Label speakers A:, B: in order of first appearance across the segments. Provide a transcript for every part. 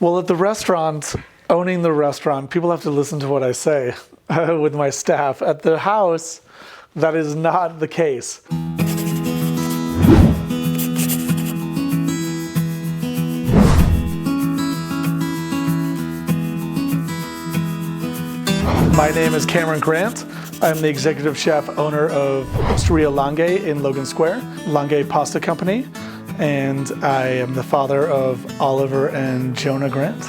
A: Well, at the restaurant, owning the restaurant, people have to listen to what I say with my staff. At the house, that is not the case. My name is Cameron Grant. I'm the executive chef owner of Osteria Langhe in Logan Square, Langhe Pasta Company, and I am the father of Oliver and Jonah Grant.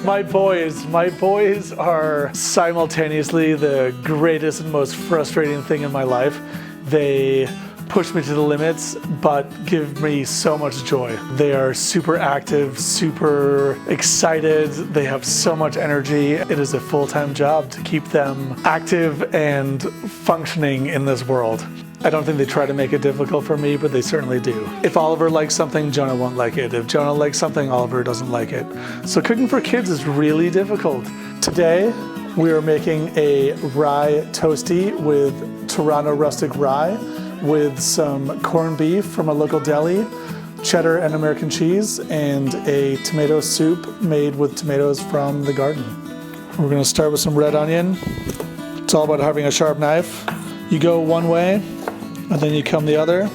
A: My boys are simultaneously the greatest and most frustrating thing in my life. They push me to the limits, but give me so much joy. They are super active, super excited. They have so much energy. It is a full-time job to keep them active and functioning in this world. I don't think they try to make it difficult for me, but they certainly do. If Oliver likes something, Jonah won't like it. If Jonah likes something, Oliver doesn't like it. So cooking for kids is really difficult. Today, we are making a rye toastie with Turano Rustic Rye, with some corned beef from a local deli, cheddar and American cheese, and a tomato soup made with tomatoes from the garden. We're gonna start with some red onion. It's all about having a sharp knife. You go one way, and then you come the other,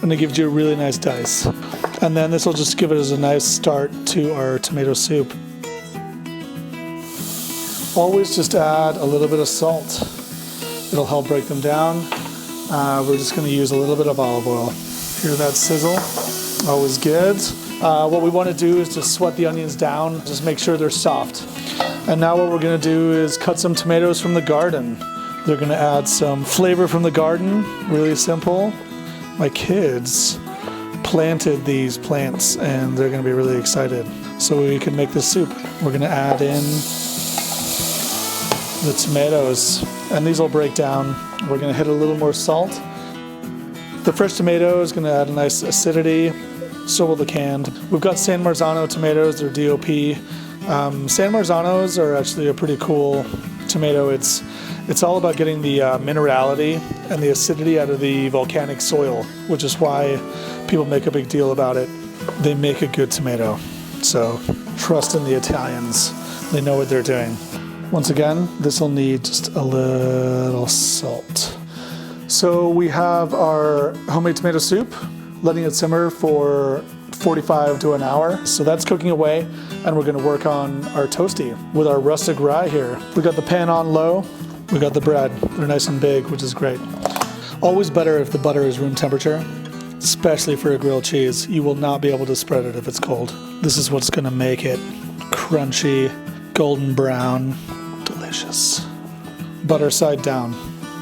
A: and it gives you a really nice dice. And then this will just give it as a nice start to our tomato soup. Always just add a little bit of salt. It'll help break them down. We're just going to use a little bit of olive oil. Hear that sizzle? Always good. What we want to do is just sweat the onions down, just make sure they're soft. And now what we're going to do is cut some tomatoes from the garden. They're going to add some flavor from the garden, really simple. My kids planted these plants and they're going to be really excited. So we can make this soup. We're going to add in the tomatoes, and these will break down. We're going to hit a little more salt. The fresh tomato is going to add a nice acidity, so will the canned. We've got San Marzano tomatoes, they're DOP. San Marzanos are actually a pretty cool tomato. It's all about getting the minerality and the acidity out of the volcanic soil, which is why people make a big deal about it. They make a good tomato, so trust in the Italians. They know what they're doing. Once again, this will need just a little salt. So we have our homemade tomato soup, letting it simmer for 45 to an hour. So that's cooking away, and we're gonna work on our toastie with our rustic rye here. We got the pan on low, we got the bread. They're nice and big, which is great. Always better if the butter is room temperature, especially for a grilled cheese. You will not be able to spread it if it's cold. This is what's gonna make it crunchy, golden brown, delicious. Butter side down.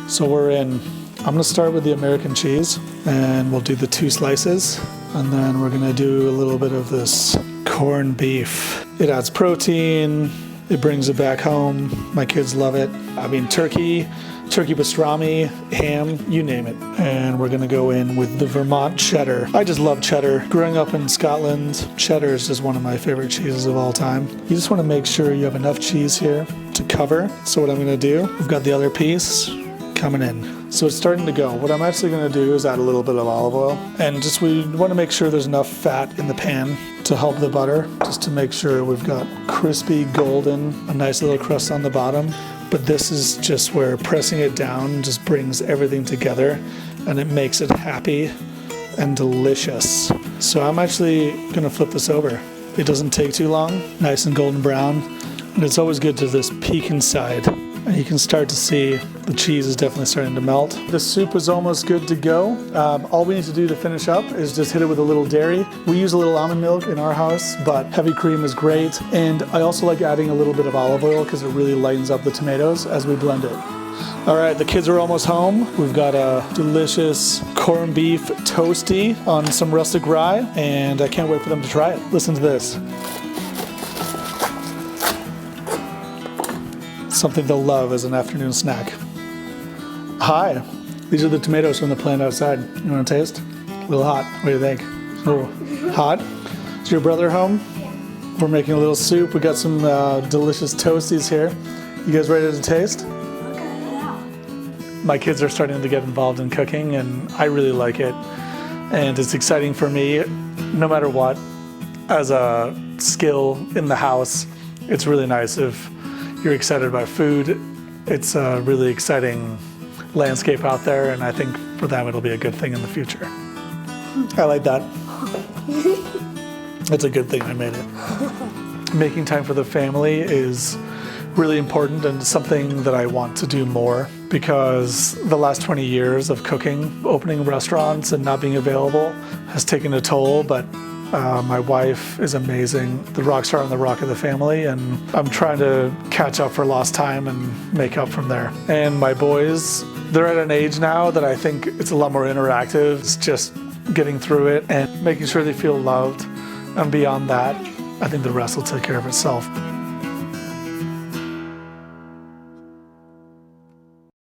A: So we're in. I'm gonna start with the American cheese, and we'll do the 2 slices, and then we're gonna do a little bit of this corned beef. It adds protein, it brings it back home. My kids love it. I mean, turkey pastrami, ham, you name it. And we're gonna go in with the Vermont cheddar. I just love cheddar. Growing up in Scotland, cheddar is just one of my favorite cheeses of all time. You just wanna make sure you have enough cheese here to cover. So what I'm gonna do, we've got the other piece coming in. So it's starting to go. What I'm actually gonna do is add a little bit of olive oil, and just we wanna make sure there's enough fat in the pan to help the butter, just to make sure we've got crispy, golden, a nice little crust on the bottom. But this is just where pressing it down just brings everything together, and it makes it happy and delicious. So I'm actually gonna flip this over. It doesn't take too long, nice and golden brown, and it's always good to just peek inside. And you can start to see the cheese is definitely starting to melt. The soup is almost good to go. All we need to do to finish up is just hit it with a little dairy. We use a little almond milk in our house, but heavy cream is great. And I also like adding a little bit of olive oil because it really lightens up the tomatoes as we blend it. All right, the kids are almost home. We've got a delicious corned beef toastie on some rustic rye, and I can't wait for them to try it. Listen to this. Something they'll love as an afternoon snack. Hi, these are the tomatoes from the plant outside. You want to taste? A little hot. What do you think? Oh, hot? Is your brother home? We're making a little soup. We got some delicious toasties here. You guys ready to taste? My kids are starting to get involved in cooking, and I really like it. And it's exciting for me, no matter what. As a skill in the house. It's really nice if you're excited about food. It's a really exciting landscape out there, and I think for them it'll be a good thing in the future. I like that. It's a good thing I made it. Making time for the family is really important and something that I want to do more, because the last 20 years of cooking, opening restaurants and not being available has taken a toll, but my wife is amazing, the rock star and the rock of the family, and I'm trying to catch up for lost time and make up from there. And my boys, they're at an age now that I think it's a lot more interactive. It's just getting through it and making sure they feel loved, and beyond that, I think the rest will take care of itself.